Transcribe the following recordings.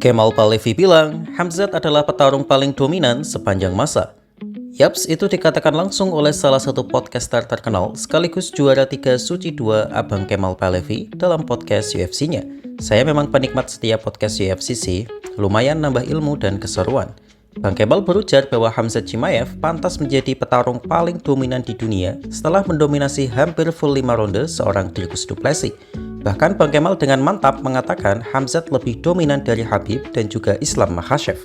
Kemal Palevi bilang, Khamzat adalah petarung paling dominan sepanjang masa. Yaps, itu dikatakan langsung oleh salah satu podcaster terkenal sekaligus juara 3 Suci 2 Abang Kemal Palevi dalam podcast UFC-nya. Saya memang penikmat setiap podcast UFC sih, lumayan nambah ilmu dan keseruan. Bang Kemal berujar bahwa Khamzat Chimaev pantas menjadi petarung paling dominan di dunia setelah mendominasi hampir full 5 ronde seorang Dricus du Plessis. Bahkan Bang Kemal dengan mantap mengatakan Khamzat lebih dominan dari Khabib dan juga Islam Makhachev.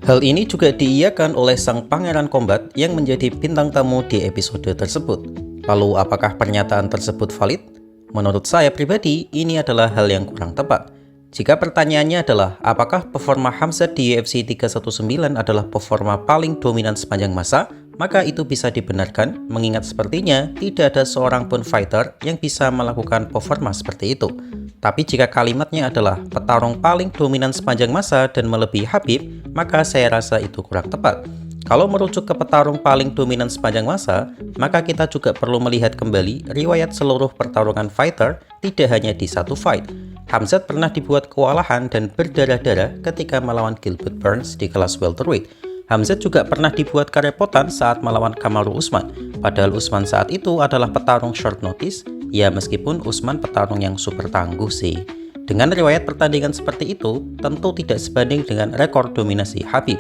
Hal ini juga diiyakan oleh sang pangeran kombat yang menjadi bintang tamu di episode tersebut. Lalu apakah pernyataan tersebut valid? Menurut saya pribadi, ini adalah hal yang kurang tepat. Jika pertanyaannya adalah apakah performa Khamzat di UFC 319 adalah performa paling dominan sepanjang masa, maka itu bisa dibenarkan mengingat sepertinya tidak ada seorang pun fighter yang bisa melakukan performa seperti itu. Tapi jika kalimatnya adalah petarung paling dominan sepanjang masa dan melebihi Khabib, maka saya rasa itu kurang tepat. Kalau merujuk ke petarung paling dominan sepanjang masa, maka kita juga perlu melihat kembali riwayat seluruh pertarungan fighter tidak hanya di satu fight. Khamzat pernah dibuat kewalahan dan berdarah-darah ketika melawan Gilbert Burns di kelas welterweight. Khamzat juga pernah dibuat kerepotan saat melawan Kamaru Usman, padahal Usman saat itu adalah petarung short notice, ya meskipun Usman petarung yang super tangguh sih. Dengan riwayat pertandingan seperti itu, tentu tidak sebanding dengan rekor dominasi Khabib.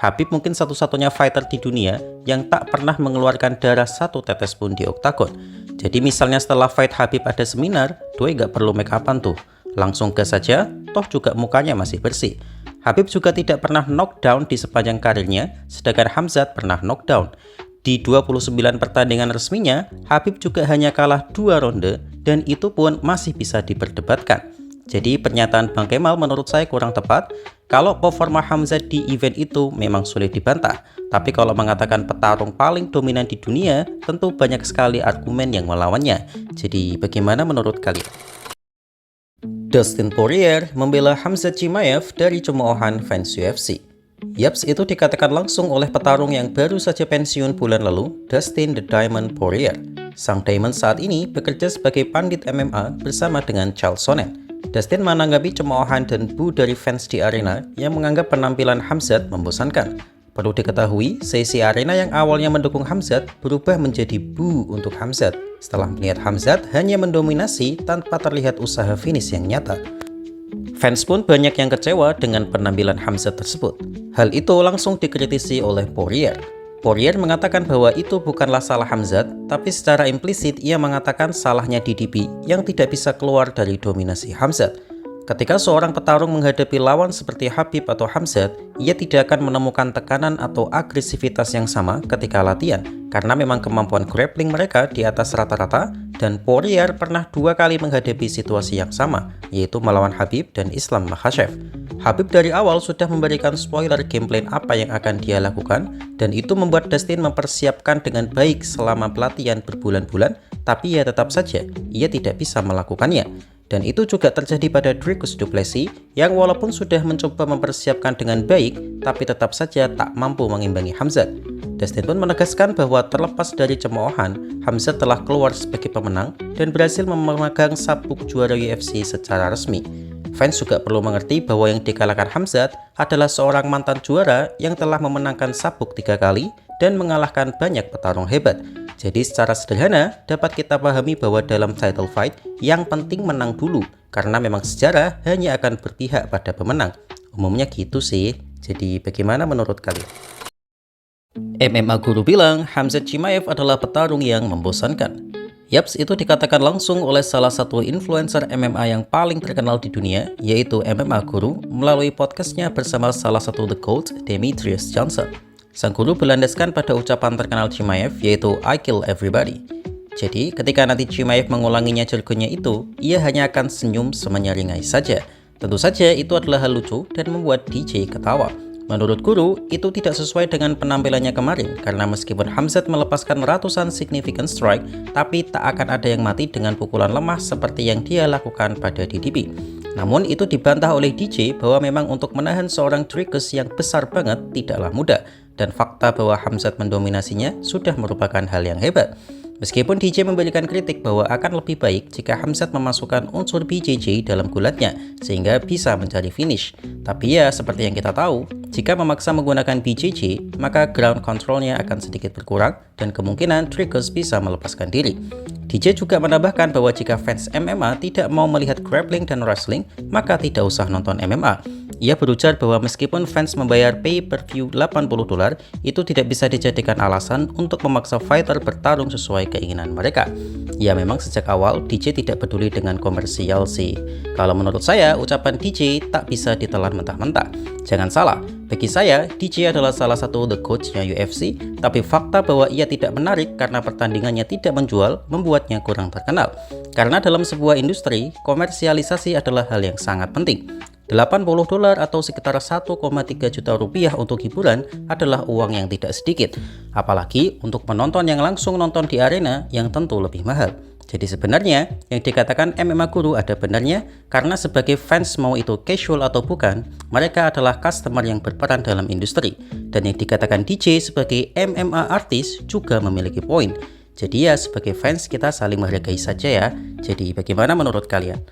Khabib mungkin satu-satunya fighter di dunia yang tak pernah mengeluarkan darah satu tetes pun di oktagon. Jadi misalnya setelah fight Khabib ada seminar, doi gak perlu make upan tuh. Langsung gas saja, toh juga mukanya masih bersih. Khabib juga tidak pernah knockdown di sepanjang karirnya, sedangkan Khamzat pernah knockdown. Di 29 pertandingan resminya, Khabib juga hanya kalah 2 ronde dan itu pun masih bisa diperdebatkan. Jadi pernyataan Bang Kemal menurut saya kurang tepat. Kalau performa Khamzat di event itu memang sulit dibantah, tapi kalau mengatakan petarung paling dominan di dunia, tentu banyak sekali argumen yang melawannya. Jadi bagaimana menurut kalian? Dustin Poirier membela Khamzat Chimaev dari cemoohan fans UFC. Yaps, itu dikatakan langsung oleh petarung yang baru saja pensiun bulan lalu, Dustin The Diamond Poirier. Sang Diamond saat ini bekerja sebagai pandit MMA bersama dengan Chael Sonnen. Dustin menanggapi cemoohan dan bu dari fans di arena yang menganggap penampilan Khamzat membosankan. Perlu diketahui, sesi arena yang awalnya mendukung Khamzat berubah menjadi bu untuk Khamzat setelah melihat Khamzat hanya mendominasi tanpa terlihat usaha finish yang nyata. Fans pun banyak yang kecewa dengan penampilan Khamzat tersebut. Hal itu langsung dikritisi oleh Poirier. Poirier mengatakan bahwa itu bukanlah salah Khamzat, tapi secara implisit ia mengatakan salahnya DDP yang tidak bisa keluar dari dominasi Khamzat. Ketika seorang petarung menghadapi lawan seperti Khabib atau Khamzat, ia tidak akan menemukan tekanan atau agresivitas yang sama ketika latihan, karena memang kemampuan grappling mereka di atas rata-rata, dan Poirier pernah 2 kali menghadapi situasi yang sama, yaitu melawan Khabib dan Islam Makhachev. Khabib dari awal sudah memberikan spoiler gameplay apa yang akan dia lakukan, dan itu membuat Dustin mempersiapkan dengan baik selama pelatihan berbulan-bulan, tapi ya tetap saja, ia tidak bisa melakukannya. Dan itu juga terjadi pada Dricus du Plessis yang walaupun sudah mencoba mempersiapkan dengan baik, tapi tetap saja tak mampu mengimbangi Khamzat. Dustin pun menegaskan bahwa terlepas dari cemoohan, Khamzat telah keluar sebagai pemenang dan berhasil memegang sabuk juara UFC secara resmi. Fans juga perlu mengerti bahwa yang dikalahkan Khamzat adalah seorang mantan juara yang telah memenangkan sabuk 3 kali dan mengalahkan banyak petarung hebat. Jadi secara sederhana dapat kita pahami bahwa dalam title fight yang penting menang dulu, karena memang sejarah hanya akan berpihak pada pemenang. Umumnya gitu sih. Jadi bagaimana menurut kalian? MMA Guru bilang Khamzat Chimaev adalah petarung yang membosankan. Yaps, itu dikatakan langsung oleh salah satu influencer MMA yang paling terkenal di dunia, yaitu MMA Guru, melalui podcastnya bersama salah satu The GOAT, Demetrius Johnson. Sang guru berlandaskan pada ucapan terkenal Chimaev, yaitu I kill everybody. Jadi, ketika nanti Chimaev mengulanginya jargonnya itu, ia hanya akan senyum semenyeringai saja. Tentu saja itu adalah hal lucu dan membuat DJ ketawa. Menurut guru, itu tidak sesuai dengan penampilannya kemarin, karena meskipun Khamzat melepaskan ratusan significant strike, tapi tak akan ada yang mati dengan pukulan lemah seperti yang dia lakukan pada DDP. Namun itu dibantah oleh DJ bahwa memang untuk menahan seorang Dricus yang besar banget tidaklah mudah, dan fakta bahwa Khamzat mendominasinya sudah merupakan hal yang hebat. Meskipun DJ memberikan kritik bahwa akan lebih baik jika Hamzat memasukkan unsur BJJ dalam gulatnya sehingga bisa mencari finish. Tapi ya seperti yang kita tahu, jika memaksa menggunakan BJJ, maka ground controlnya akan sedikit berkurang dan kemungkinan triggers bisa melepaskan diri. DJ juga menambahkan bahwa jika fans MMA tidak mau melihat grappling dan wrestling, maka tidak usah nonton MMA. Ia berujar bahwa meskipun fans membayar pay-per-view $80, itu tidak bisa dijadikan alasan untuk memaksa fighter bertarung sesuai keinginan mereka. Ya memang sejak awal DJ tidak peduli dengan komersial sih. Kalau menurut saya, ucapan DJ tak bisa ditelan mentah-mentah. Jangan salah, bagi saya DJ adalah salah satu the coach-nya UFC, tapi fakta bahwa ia tidak menarik karena pertandingannya tidak menjual membuatnya kurang terkenal. Karena dalam sebuah industri, komersialisasi adalah hal yang sangat penting. $80 atau sekitar 1,3 juta rupiah untuk hiburan adalah uang yang tidak sedikit, apalagi untuk penonton yang langsung nonton di arena yang tentu lebih mahal. Jadi sebenarnya yang dikatakan MMA Guru ada benarnya, karena sebagai fans mau itu casual atau bukan, mereka adalah customer yang berperan dalam industri. Dan yang dikatakan DJ sebagai MMA artis juga memiliki poin. Jadi ya sebagai fans kita saling menghargai saja ya. Jadi bagaimana menurut kalian?